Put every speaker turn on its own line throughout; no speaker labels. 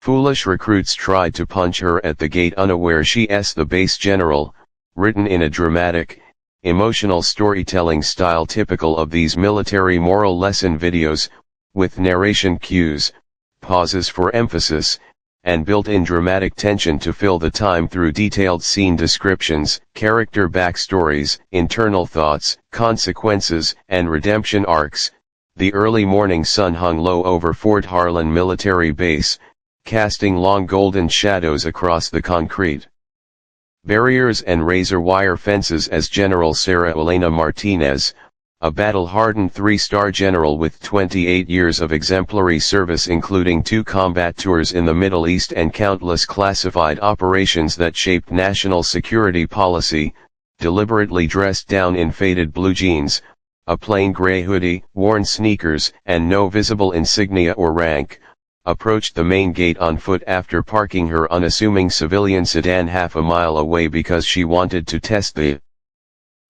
Foolish recruits tried to punch her at the gate unaware she's the base general, written in a dramatic, emotional storytelling style typical of these military moral lesson videos, with narration cues, pauses for emphasis, and built-in dramatic tension to fill the time through detailed scene descriptions, character backstories, internal thoughts, consequences, and redemption arcs. The early morning sun hung low over Fort Harlan military base, casting long golden shadows across the concrete barriers and razor wire fences as General Sarah Elena Martinez, a battle-hardened three-star general with 28 years of exemplary service including 2 combat tours in the Middle East and countless classified operations that shaped national security policy, deliberately dressed down in faded blue jeans, a plain gray hoodie, worn sneakers, and no visible insignia or rank, approached the main gate on foot after parking her unassuming civilian sedan half a mile away because she wanted to test the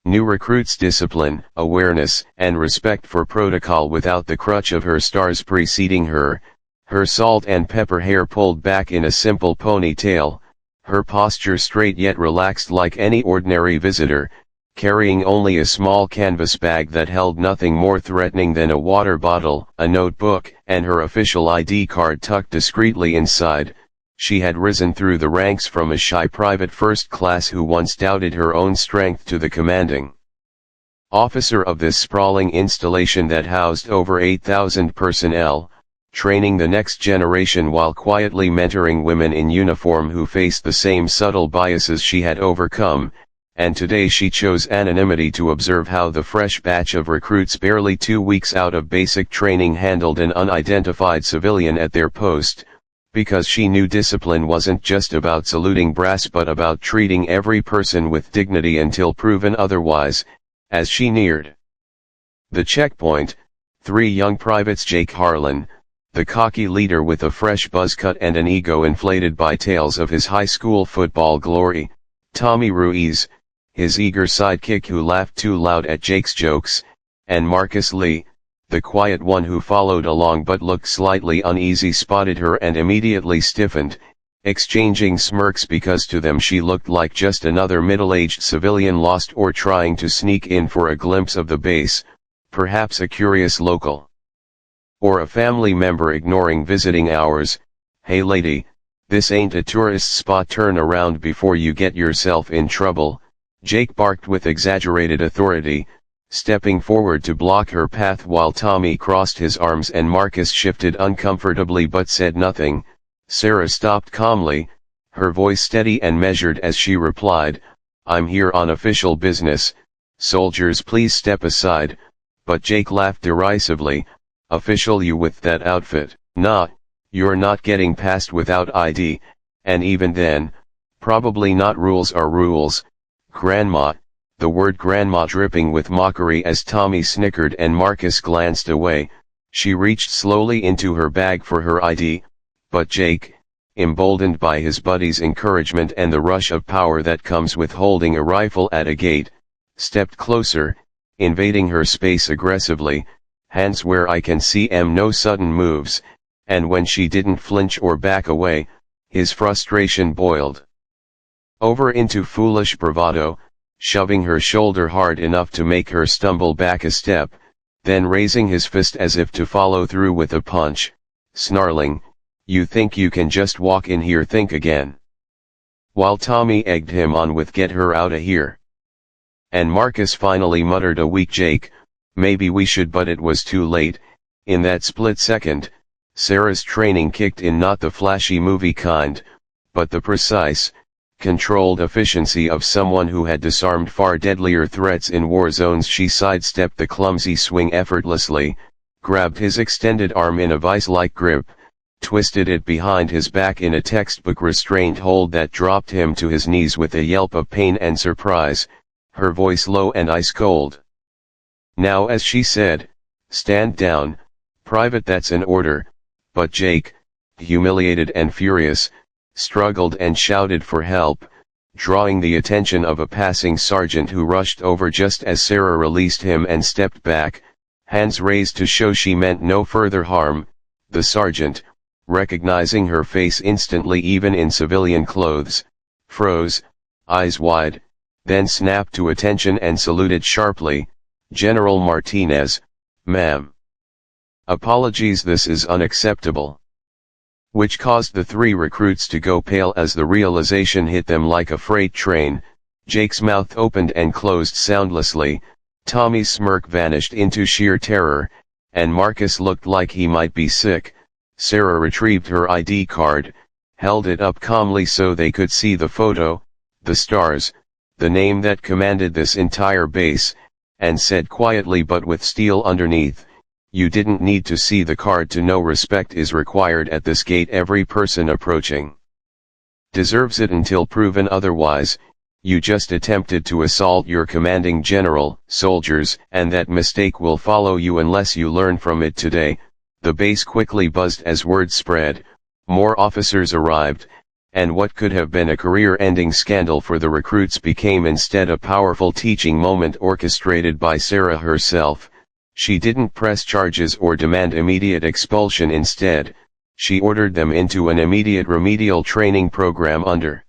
new recruits' discipline, awareness, and respect for protocol without the crutch of her stars preceding her, her salt and pepper hair pulled back in a simple ponytail, her posture straight yet relaxed like any ordinary visitor, carrying only a small canvas bag that held nothing more threatening than a water bottle, a notebook, and her official ID card tucked discreetly inside. She had risen through the ranks from a shy private first class who once doubted her own strength to the commanding officer of this sprawling installation that housed over 8,000 personnel, training the next generation while quietly mentoring women in uniform who faced the same subtle biases she had overcome. And today she chose anonymity to observe how the fresh batch of recruits barely 2 weeks out of basic training handled an unidentified civilian at their post, because she knew discipline wasn't just about saluting brass but about treating every person with dignity until proven otherwise. As she neared the checkpoint, 3 young privates, Jake Harlan, the cocky leader with a fresh buzz cut and an ego inflated by tales of his high school football glory, Tommy Ruiz, his eager sidekick who laughed too loud at Jake's jokes, and Marcus Lee, the quiet one who followed along but looked slightly uneasy, spotted her and immediately stiffened, exchanging smirks because to them she looked like just another middle-aged civilian lost or trying to sneak in for a glimpse of the base, perhaps a curious local or a family member ignoring visiting hours. "Hey lady, this ain't a tourist spot, turn around before you get yourself in trouble," Jake barked with exaggerated authority, stepping forward to block her path while Tommy crossed his arms and Marcus shifted uncomfortably but said nothing. Sarah stopped calmly, her voice steady and measured as she replied, "I'm here on official business, soldiers please step aside," but Jake laughed derisively. "Official you with that outfit? Nah, you're not getting past without ID, and even then, probably not. Rules are rules, Grandma," the word grandma dripping with mockery as Tommy snickered and Marcus glanced away. She reached slowly into her bag for her ID, but Jake, emboldened by his buddy's encouragement and the rush of power that comes with holding a rifle at a gate, stepped closer, invading her space aggressively, "Hands where I can see 'em, no sudden moves," and when she didn't flinch or back away, his frustration boiled over into foolish bravado, shoving her shoulder hard enough to make her stumble back a step, then raising his fist as if to follow through with a punch, snarling, "You think you can just walk in here? Think again." While Tommy egged him on with "Get her outta here." And Marcus finally muttered a weak Jake, "Maybe we should," but it was too late. In that split second, Sarah's training kicked in, not the flashy movie kind, but the precise, controlled efficiency of someone who had disarmed far deadlier threats in war zones. She sidestepped the clumsy swing effortlessly, grabbed his extended arm in a vice-like grip, twisted it behind his back in a textbook restrained hold that dropped him to his knees with a yelp of pain and surprise, her voice low and ice-cold. "Now," as she said, "stand down, Private, that's an order," but Jake, humiliated and furious, struggled and shouted for help, drawing the attention of a passing sergeant who rushed over just as Sarah released him and stepped back, hands raised to show she meant no further harm. The sergeant, recognizing her face instantly even in civilian clothes, froze, eyes wide, then snapped to attention and saluted sharply, "General Martinez, ma'am. Apologies, this is unacceptable." Which caused the three recruits to go pale as the realization hit them like a freight train. Jake's mouth opened and closed soundlessly, Tommy's smirk vanished into sheer terror, and Marcus looked like he might be sick. Sarah retrieved her ID card, held it up calmly so they could see the photo, the stars, the name that commanded this entire base, and said quietly but with steel underneath, "You didn't need to see the card to know respect is required at this gate. Every person approaching deserves it until proven otherwise. You just attempted to assault your commanding general, soldiers, and that mistake will follow you unless you learn from it today." The base quickly buzzed as word spread, more officers arrived, and what could have been a career-ending scandal for the recruits became instead a powerful teaching moment orchestrated by Sarah herself. She didn't press charges or demand immediate expulsion. Instead, she ordered them into an immediate remedial training program under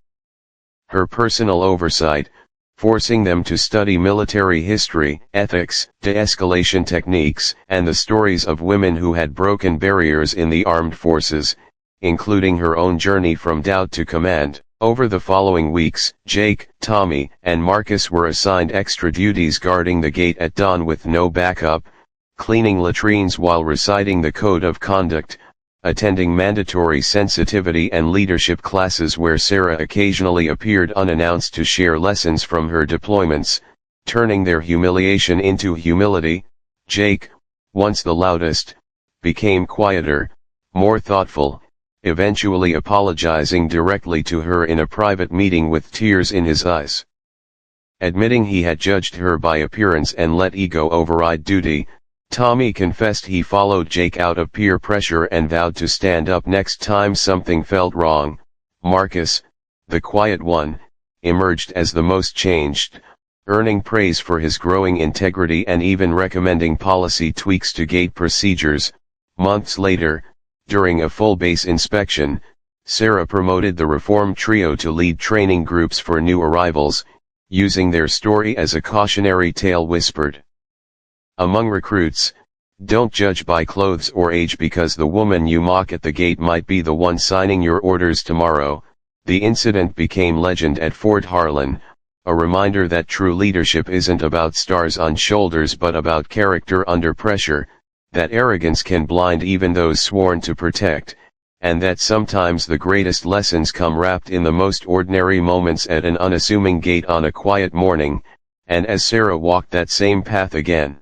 her personal oversight, forcing them to study military history, ethics, de-escalation techniques, and the stories of women who had broken barriers in the armed forces, including her own journey from doubt to command. Over the following weeks, Jake, Tommy, and Marcus were assigned extra duties guarding the gate at dawn with no backup, cleaning latrines while reciting the code of conduct, attending mandatory sensitivity and leadership classes where Sarah occasionally appeared unannounced to share lessons from her deployments, turning their humiliation into humility. Jake, once the loudest, became quieter, more thoughtful, eventually apologizing directly to her in a private meeting with tears in his eyes. Admitting he had judged her by appearance and let ego override duty, Tommy confessed he followed Jake out of peer pressure and vowed to stand up next time something felt wrong. Marcus, the quiet one, emerged as the most changed, earning praise for his growing integrity and even recommending policy tweaks to gate procedures. Months later, during a full base inspection, Sarah promoted the reform trio to lead training groups for new arrivals, using their story as a cautionary tale whispered among recruits, "Don't judge by clothes or age because the woman you mock at the gate might be the one signing your orders tomorrow." The incident became legend at Fort Harlan, a reminder that true leadership isn't about stars on shoulders but about character under pressure, that arrogance can blind even those sworn to protect, and that sometimes the greatest lessons come wrapped in the most ordinary moments at an unassuming gate on a quiet morning. And as Sarah walked that same path again,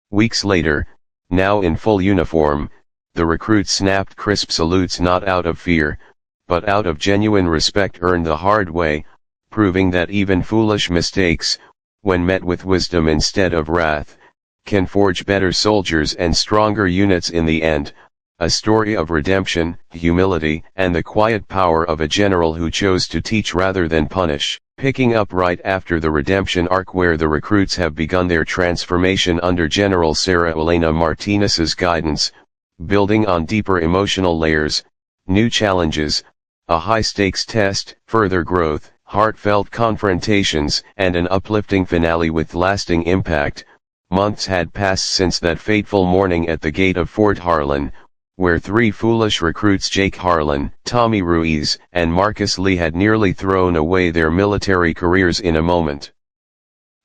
weeks later, now in full uniform, the recruits snapped crisp salutes not out of fear, but out of genuine respect earned the hard way, proving that even foolish mistakes, when met with wisdom instead of wrath, can forge better soldiers and stronger units in the end. A story of redemption, humility, and the quiet power of a general who chose to teach rather than punish. Picking up right after the redemption arc where the recruits have begun their transformation under General Sarah Elena Martinez's guidance, building on deeper emotional layers, new challenges, a high-stakes test, further growth, heartfelt confrontations, and an uplifting finale with lasting impact. Months had passed since that fateful morning at the gate of Fort Harlan, where three foolish recruits, Jake Harlan, Tommy Ruiz, and Marcus Lee, had nearly thrown away their military careers in a moment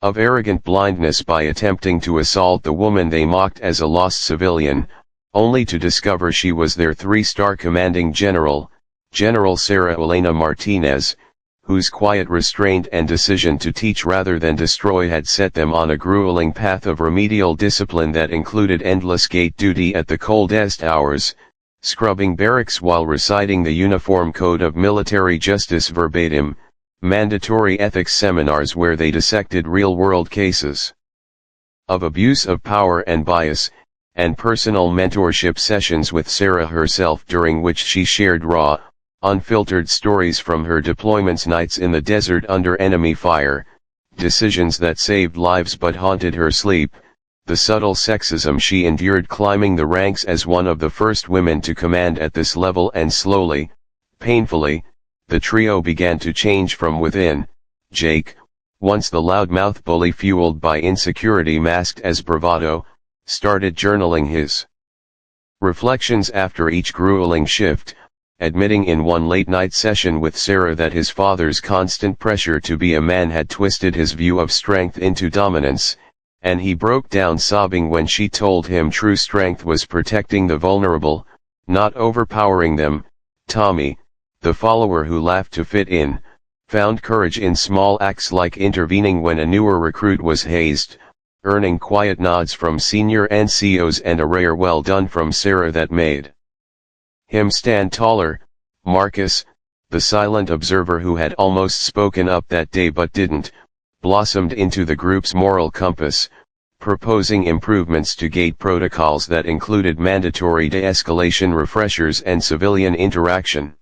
of arrogant blindness by attempting to assault the woman they mocked as a lost civilian, only to discover she was their three-star commanding general, General Sarah Elena Martinez, whose quiet restraint and decision to teach rather than destroy had set them on a grueling path of remedial discipline that included endless gate duty at the coldest hours, scrubbing barracks while reciting the Uniform Code of Military Justice verbatim, mandatory ethics seminars where they dissected real-world cases of abuse of power and bias, and personal mentorship sessions with Sarah herself during which she shared raw, unfiltered stories from her deployments, nights in the desert under enemy fire, decisions that saved lives but haunted her sleep, the subtle sexism she endured climbing the ranks as one of the first women to command at this level, and slowly, painfully, the trio began to change from within. Jake, once the loudmouth bully fueled by insecurity masked as bravado, started journaling his reflections after each grueling shift, admitting in one late-night session with Sarah that his father's constant pressure to be a man had twisted his view of strength into dominance, and he broke down sobbing when she told him true strength was protecting the vulnerable, not overpowering them. Tommy, the follower who laughed to fit in, found courage in small acts like intervening when a newer recruit was hazed, earning quiet nods from senior NCOs and a rare well done from Sarah that made him stand taller. Marcus, the silent observer who had almost spoken up that day but didn't, blossomed into the group's moral compass, proposing improvements to gate protocols that included mandatory de-escalation refreshers and civilian interaction.